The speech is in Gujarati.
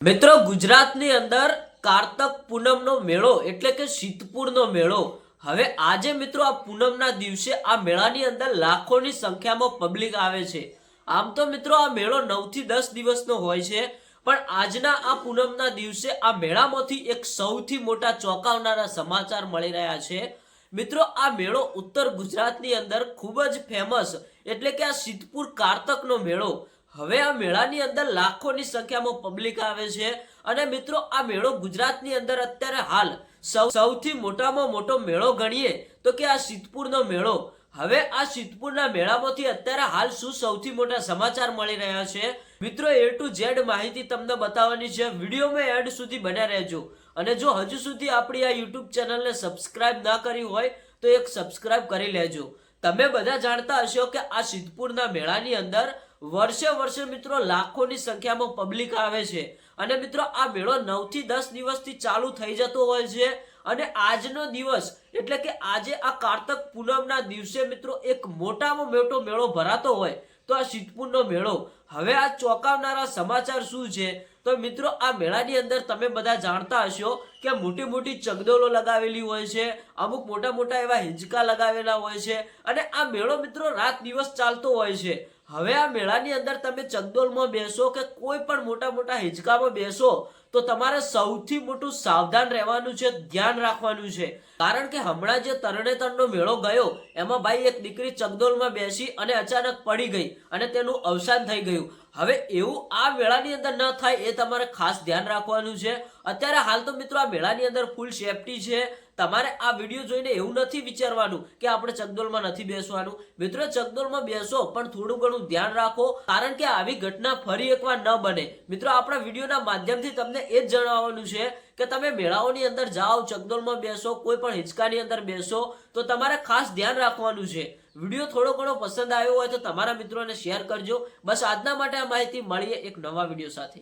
મિત્રો ગુજરાતની અંદર કારતક પૂનમનો મેળો એટલે કે સિદ્ધપુરનો મેળો હવે આજે મિત્રો આ પૂનમના દિવસે આ મેળાની અંદર લાખોની સંખ્યામાં પબ્લિક આવે છે। આમ તો મિત્રો આ મેળો 9 થી 10 દિવસનો હોય છે, પણ આજના આ પૂનમના દિવસે આ મેળામાંથી એક સૌથી મોટા ચોંકાવનારા સમાચાર મળી રહ્યા છે। મિત્રો આ મેળો ઉત્તર ગુજરાતની અંદર ખૂબ જ ફેમસ એટલે કે આ સિદ્ધપુર કારતકનો મેળો હવે આ મેળાની અંદર લાખોની સંખ્યામાં પબ્લિક આવે છે અને મિત્રો આ મેળો ગુજરાતની અંદર અત્યારે હાલ સૌથી મોટામાં મોટો મેળો ગણીએ તો કે આ સિદ્ધપુરનો મેળો। હવે આ સિદ્ધપુરના મેળામાંથી અત્યારે હાલ શું સૌથી મોટા સમાચાર મળી રહ્યા છે મિત્રો A to Z માહિતી તમને બતાવવાની છે। વિડીયોમાં એન્ડ સુધી બન્યા રહેજો અને જો હજુ સુધી આપણી આ YouTube ચેનલને સબસ્ક્રાઇબ ના કરી હોય તો એક સબસ્ક્રાઇબ કરી લેજો। તમે બધા જાણતા હશો કે આ સિદ્ધપુરના મેળાની અંદર વર્ષે મિત્રો લાખોની સંખ્યામાં પબ્લિક આવે છે અને મિત્રો આ મેળો 9 થી 10 દિવસથી ચાલુ થઈ જતો હોય છે અને આજનો દિવસ એટલે કે આજે આ કારતક પૂનમના દિવસે મિત્રો એક મોટામાં મોટો મેળો ભરાતો હોય તો આ સિદ્ધપુરનો મેળો। હવે આ ચોંકાવનારા સમાચાર શું છે તો મિત્રો આ મેળાની અંદર તમે બધા જાણતા હશો કે મોટી મોટી ચગડોળો લગાવેલી હોય છે, અમુક મોટા એવા હિંચકા લગાવેલા હોય છે અને આ મેળો મિત્રો રાત દિવસ ચાલતો હોય છે। હવે આ મેળાની અંદર તમે ચગડોળમાં બેસો કે કોઈ પણ મોટા હિંચકામાં બેસો તો તમારે સૌથી મોટું સાવધાન રહેવાનું છે, ધ્યાન રાખવાનું છે, કારણ કે હમણાં જે તરણેતરનો મેળો ગયો એમાં ભાઈ એક દીકરી ચગડોળમાં બેસી અને અચાનક પડી ગઈ અને તેનું અવસાન થઈ ગયું। હવે એવું આ મેળાની અંદર ન થાય એ તમારે ખાસ ધ્યાન રાખવાનું છે। અત્યારે હાલ તો મિત્રો આ મેળાની અંદર ફૂલ સેફટી છે। તમારે આ વિડીયો જોઈને એવું નથી વિચારવાનું કે આપણે ચગડોળમાં નથી બેસવાનું। મિત્રો ચગડોળમાં બેસો પણ થોડું ઘણું ધ્યાન રાખો, કારણ કે આવી ઘટના ફરી એકવાર ન બને। મિત્રો આપણા વિડીયોના માધ્યમથી તમને એ જ જણાવવાનું છે કે તમે મેળાઓની અંદર જાઓ, ચગડોળમાં બેસો, કોઈ પણ હિંચકાની અંદર બેસો તો તમારે ખાસ ધ્યાન રાખવાનું છે। વિડીયો થોડો ઘણો પસંદ આવ્યો હોય તો તમારા મિત્રોને શેર કરજો। બસ આજના માટે આ માહિતી, મળીએ એક નવા વિડીયો સાથે।